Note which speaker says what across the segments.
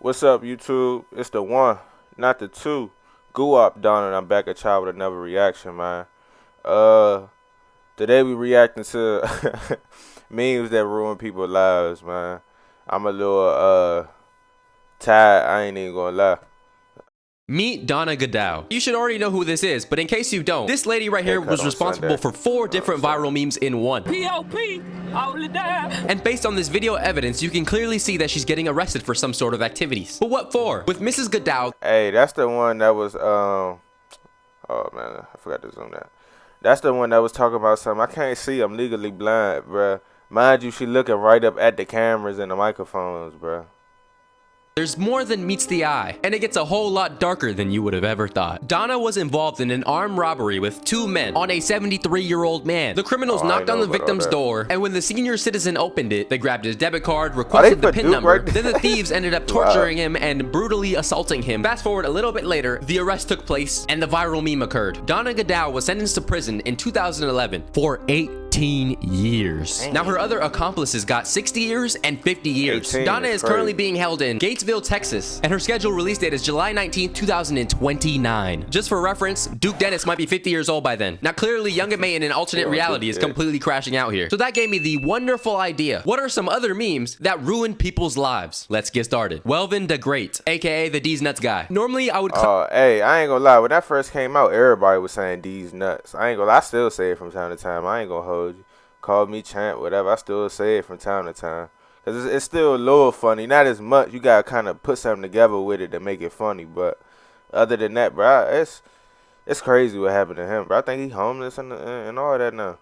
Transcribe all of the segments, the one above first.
Speaker 1: What's up, YouTube? It's the one, not the two. Guwop Don, and I'm back at y'all with another reaction, man. Uh, Today we reacting to memes that ruin people's lives, man. I'm a little tired. I ain't even gonna lie.
Speaker 2: Meet Donna Godow. You should already know who this is, but in case you don't, this lady right here was responsible for 4 different viral memes in one.
Speaker 3: P.O.P. Hold it down.
Speaker 2: And based on this video evidence, you can clearly see that she's getting arrested for some sort of activities. But what for? With Mrs. Godow.
Speaker 1: Hey, that's the one that was oh man, I forgot to zoom that. That's the one that was talking about something. I can't see. I'm legally blind, bruh. Mind you, she looking right up at the cameras and the microphones, bruh.
Speaker 2: There's more than meets the eye, and it gets a whole lot darker than you would have ever thought. Donna was involved in an armed robbery with 2 men on a 73-year-old man. The criminals knocked on the victim's door, and when the senior citizen opened it, they grabbed his debit card, requested the PIN number. Then the thieves ended up torturing him and brutally assaulting him. Fast forward a little bit later, the arrest took place, and the viral meme occurred. Donna Godow was sentenced to prison in 2011 for 18 years. Now her other accomplices got 60 years and 50 years. Donna is currently being held in Gatesville, Texas, and her scheduled release date is July 19, 2029. Just for reference, Duke Dennis might be 50 years old by then. Now clearly Young and May in an alternate reality is completely crashing out here. So that gave me the wonderful idea. What are some other memes that ruin people's lives? Let's get started. Welvin the Great, aka the D's Nuts guy. Normally I would
Speaker 1: hey, I ain't gonna lie, when that first came out, everybody was saying D's nuts. I ain't gonna lie, I still say it from time to time. I ain't gonna hold you. Call me champ, whatever. I still say it from time to time. Cause it's still a little funny. Not as much. You gotta kind of put something together with it to make it funny. But other than that, bro, it's crazy what happened to him, bro. I think he's homeless and all that now.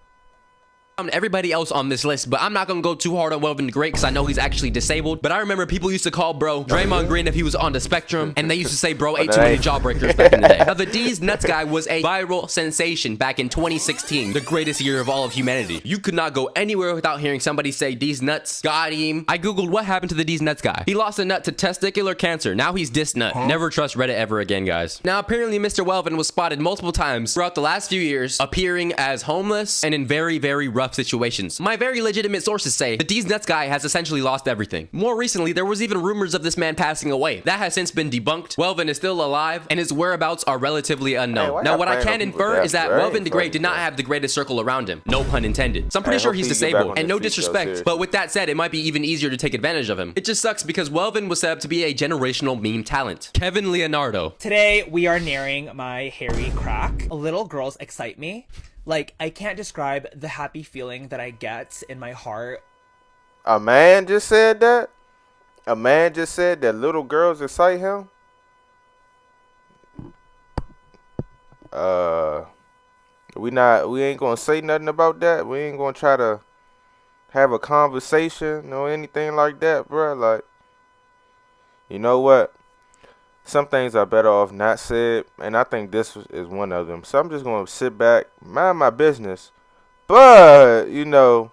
Speaker 2: Everybody else on this list, but I'm not gonna go too hard on Welvin the Great because I know he's actually disabled. But I remember people used to call bro Draymond Green if he was on the spectrum, and they used to say bro ate too many jawbreakers back in the day. Now the D's Nuts guy was a viral sensation back in 2016, the greatest year of all of humanity. You could not go anywhere without hearing somebody say D's Nuts, got him. I googled what happened to the D's Nuts guy. He lost a nut to testicular cancer. Now he's dis nut. Never trust Reddit ever again, guys. Now apparently Mr. Welvin was spotted multiple times throughout the last few years appearing as homeless and in very, very rough situations. My very legitimate sources say the D's Nuts guy has essentially lost everything. More recently, there was even rumors of this man passing away. That has since been debunked. Welvin is still alive, and his whereabouts are relatively unknown. Now, what I can infer is that Welvin the Great did not have the greatest circle around him. No pun intended. So I'm pretty sure he's disabled, and no disrespect, but with that said, it might be even easier to take advantage of him. It just sucks because Welvin was set up to be a generational meme talent. Kevin Leonardo.
Speaker 4: Today, we are nearing my hairy crack. Little girls excite me. Like, I can't describe the happy feeling that I get in my heart.
Speaker 1: A man just said that? A man just said that little girls excite him? We ain't gonna say nothing about that. We ain't gonna try to have a conversation or anything like that, bro. Like, you know what? Some things are better off not said, and I think this is one of them. So I'm just going to sit back, mind my business. But, you know,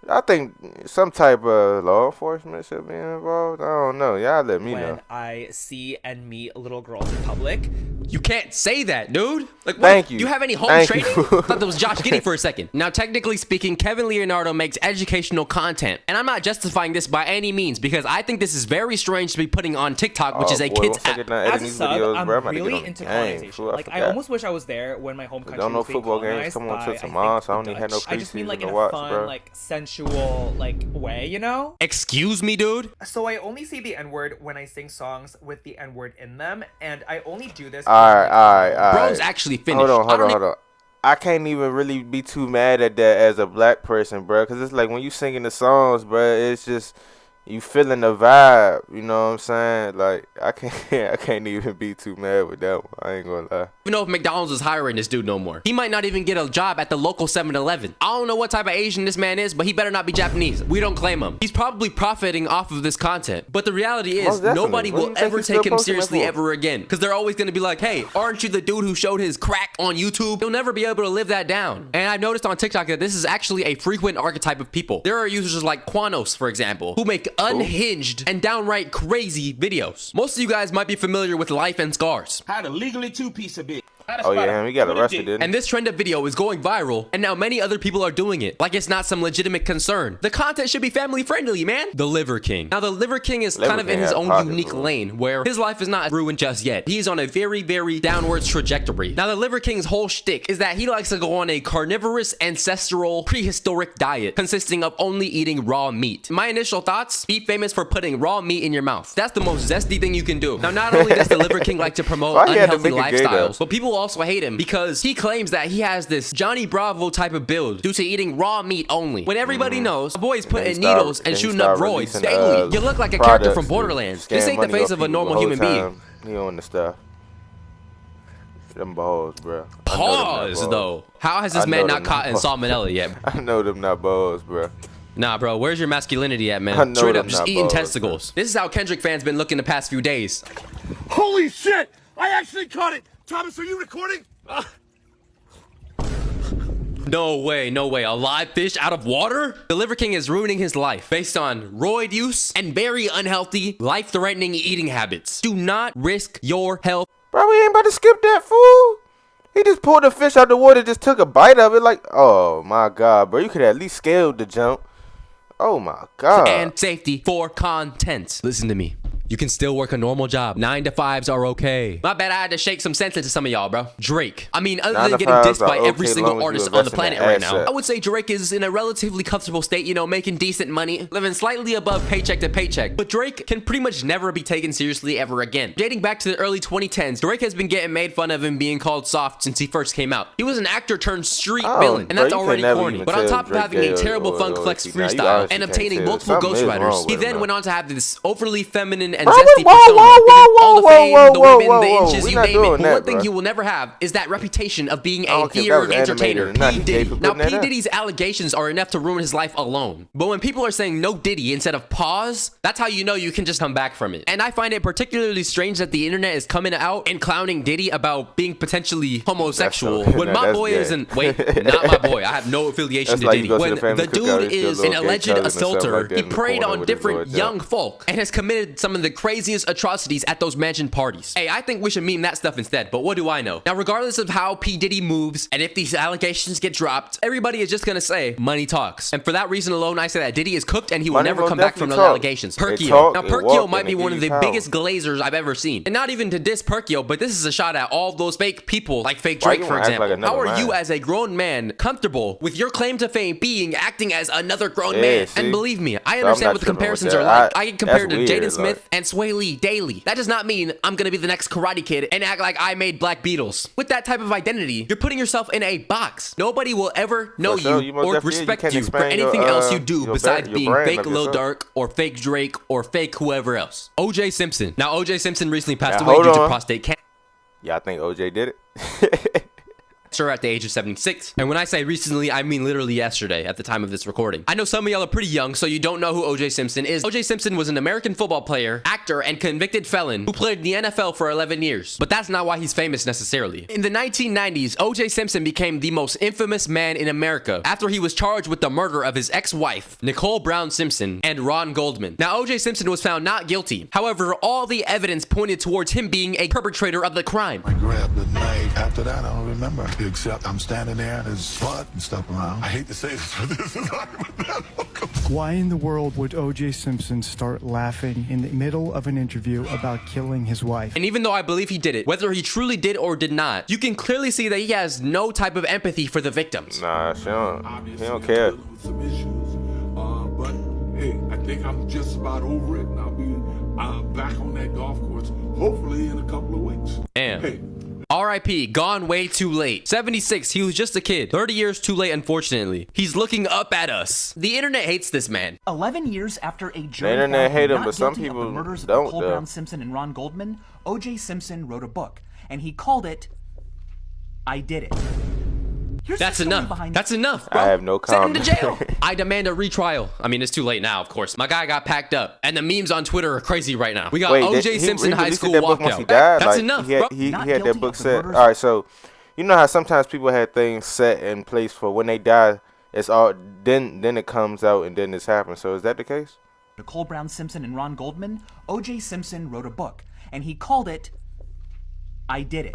Speaker 1: I think some type of law enforcement should be involved. I don't know. Y'all let me know.
Speaker 4: When I see and meet little girls in public.
Speaker 2: You can't say that, dude. Like, what?
Speaker 1: Thank you.
Speaker 2: You have any home training? I thought that was Josh Giddey for a second. Now, technically speaking, Kevin Leonardo makes educational content. And I'm not justifying this by any means because I think this is very strange to be putting on TikTok, which is a kid's app.
Speaker 4: As a sub, I'm really into colonization. Like, I almost wish I was there when my home country was being colonized. Games come on to tomorrow, so I don't even have no I just mean like in a fun, like sensual, like way, you know?
Speaker 2: Excuse me, dude?
Speaker 4: So I only say the N-word when I sing songs with the N-word in them, and I only do this.
Speaker 1: All right.
Speaker 2: Bro's actually finished.
Speaker 1: Hold on. I can't even really be too mad at that as a black person, bro. Because it's like when you singing the songs, bro, it's just you feeling the vibe. You know what I'm saying? Like I can't even be too mad with that one. I ain't gonna lie.
Speaker 2: Even know if McDonald's is hiring this dude no more. He might not even get a job at the local 7-Eleven. I don't know what type of Asian this man is, but he better not be Japanese. We don't claim him. He's probably profiting off of this content. But the reality is, nobody will ever take him seriously ever again. Because they're always going to be like, hey, aren't you the dude who showed his crack on YouTube? He'll never be able to live that down. And I've noticed on TikTok that this is actually a frequent archetype of people. There are users like Quanos, for example, who make unhinged and downright crazy videos. Most of you guys might be familiar with Life and Scars.
Speaker 3: How to legally two-piece a bit.
Speaker 1: Oh yeah, he got arrested, didn't he?
Speaker 2: And this trend of video is going viral, and now many other people are doing it. Like it's not some legitimate concern. The content should be family friendly, man. The Liver King. Now the Liver King is kind of in his own unique lane, where his life is not ruined just yet. He's on a very, very downwards trajectory. Now the Liver King's whole shtick is that he likes to go on a carnivorous, ancestral, prehistoric diet consisting of only eating raw meat. My initial thoughts: be famous for putting raw meat in your mouth. That's the most zesty thing you can do. Now not only does the Liver King like to promote unhealthy lifestyles, but people also hate him because he claims that he has this Johnny Bravo type of build due to eating raw meat only. When everybody knows the boy's putting needles and shooting up roids daily. You look like a character from Borderlands. This ain't the face of a normal human being.
Speaker 1: He on the stuff. Them balls, bro.
Speaker 2: Pause, though. How has this man not caught in salmonella yet?
Speaker 1: I know them not balls, bro.
Speaker 2: Nah, bro, where's your masculinity at, man? Straight up, just eating testicles. Bro. This is how Kendrick fans been looking the past few days.
Speaker 5: Holy shit! I actually caught it! Thomas, are you recording?
Speaker 2: No way, no way. A live fish out of water? The Liver King is ruining his life based on roid use and very unhealthy, life-threatening eating habits. Do not risk your health.
Speaker 1: Bro, we ain't about to skip that food. He just pulled the fish out the water, just took a bite of it like, oh my God, bro. You could at least scale the jump. Oh my God.
Speaker 2: And safety for content. Listen to me. You can still work a normal job. 9 to 5s are okay. My bad, I had to shake some sense into some of y'all, bro. Drake. I mean, other than getting dissed by every single artist on the planet right now, I would say Drake is in a relatively comfortable state, you know, making decent money, living slightly above paycheck to paycheck. But Drake can pretty much never be taken seriously ever again. Dating back to the early 2010s, Drake has been getting made fun of and being called soft since he first came out. He was an actor turned street villain, and that's already corny. But on top of having a terrible Funk Flex freestyle and obtaining multiple ghostwriters, he then went on to have this overly feminine and zesty persona. All the fame, the women, the inches, you name it. But one thing you will never have is that reputation of being a theater entertainer. P. Diddy. Now, P. Diddy's allegations are enough to ruin his life alone. But when people are saying no Diddy instead of pause, that's how you know you can just come back from it. And I find it particularly strange that the internet is coming out and clowning Diddy about being potentially homosexual. When my boy isn't, wait, not my boy. I have no affiliation to Diddy. When the dude is an alleged assaulter, he preyed on different young folk and has committed some of the craziest atrocities at those mansion parties. Hey, I think we should meme that stuff instead, but what do I know? Now, regardless of how P. Diddy moves, and if these allegations get dropped, everybody is just gonna say, money talks. And for that reason alone, I say that Diddy is cooked and he will never come back from those allegations. Perkio. Now, Perkio might be one of the biggest glazers I've ever seen. And not even to diss Perkio, but this is a shot at all those fake people, like fake Drake, for example. How are you as a grown man comfortable with your claim to fame being acting as another grown man? And believe me, I understand what the comparisons are like. I get compared to Jaden Smith and Sway Lee daily. That does not mean I'm gonna be the next Karate Kid and act like I made Black Beatles. With that type of identity, you're putting yourself in a box. Nobody will ever know you or respect you for anything else you do besides being fake Lil Durk or fake Drake or fake whoever else. O.J. Simpson. Now, O.J. Simpson recently passed away due to prostate cancer.
Speaker 1: Yeah, I think O.J. did it.
Speaker 2: At the age of 76. And when I say recently, I mean literally yesterday at the time of this recording. I know some of y'all are pretty young, so you don't know who O.J. Simpson is. O.J. Simpson was an American football player, actor, and convicted felon who played in the NFL for 11 years. But that's not why he's famous necessarily. In the 1990s, O.J. Simpson became the most infamous man in America after he was charged with the murder of his ex-wife, Nicole Brown Simpson, and Ron Goldman. Now, O.J. Simpson was found not guilty. However, all the evidence pointed towards him being a perpetrator of the crime.
Speaker 6: I grabbed the knife. After that, I don't remember. Except I'm standing there and there's blood and stuff around. I hate to say this, but this is
Speaker 7: Why in the world would O.J. Simpson start laughing in the middle of an interview about killing his wife?
Speaker 2: And even though I believe he did it, whether he truly did or did not, you can clearly see that he has no type of empathy for the victims.
Speaker 1: Nah, he don't care.
Speaker 5: Some issues, but hey, I think I'm just about over it, and I'll be back on that golf course hopefully in a couple of weeks.
Speaker 2: Damn.
Speaker 5: Hey.
Speaker 2: R.I.P. Gone way too late. 76, he was just a kid. 30 years too late, unfortunately. He's looking up at us. The internet hates this man.
Speaker 8: 11 years after a jury
Speaker 1: the internet hate him,
Speaker 8: not
Speaker 1: but some
Speaker 8: guilty
Speaker 1: people
Speaker 8: of the murders
Speaker 1: don't.
Speaker 8: of Nicole Brown Simpson and Ron Goldman, O.J. Simpson wrote a book, and he called it "I Did It."
Speaker 2: That's enough. That's enough, bro.
Speaker 1: I have no comment.
Speaker 2: Send him to jail. I demand a retrial. I mean, it's too late now, of course. My guy got packed up, and the memes on Twitter are crazy right now. We got O.J. Simpson high school walkout.
Speaker 1: That's
Speaker 2: like, enough, bro.
Speaker 1: He had that book set. All right, so you know how sometimes people had things set in place for when they die. It's all then it comes out and then this happens. So is that the case?
Speaker 8: Nicole Brown Simpson and Ron Goldman. O.J. Simpson wrote a book, and he called it "I Did It."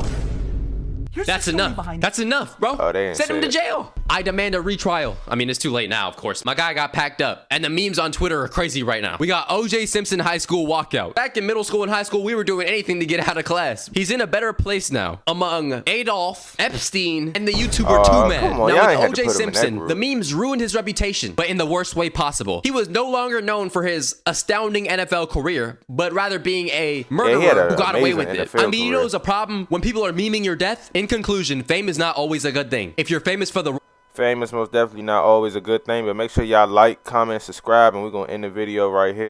Speaker 2: That's enough. That's enough, bro.
Speaker 1: Oh,
Speaker 2: Send him to jail. I demand a retrial. I mean, it's too late now, of course. My guy got packed up, and the memes on Twitter are crazy right now. We got O.J. Simpson high school walkout. Back in middle school and high school, we were doing anything to get out of class. He's in a better place now among Adolf, Epstein, and the YouTuber Two Man. Now with O.J. Simpson, the memes ruined his reputation, but in the worst way possible. He was no longer known for his astounding NFL career, but rather being a murderer who got away with it. I mean, you know, it's a problem when people are memeing your death. In conclusion, fame is not always a good thing. If you're famous for the
Speaker 1: Fame is most definitely not always a good thing, but make sure y'all like, comment, subscribe, and we're going to end the video right here.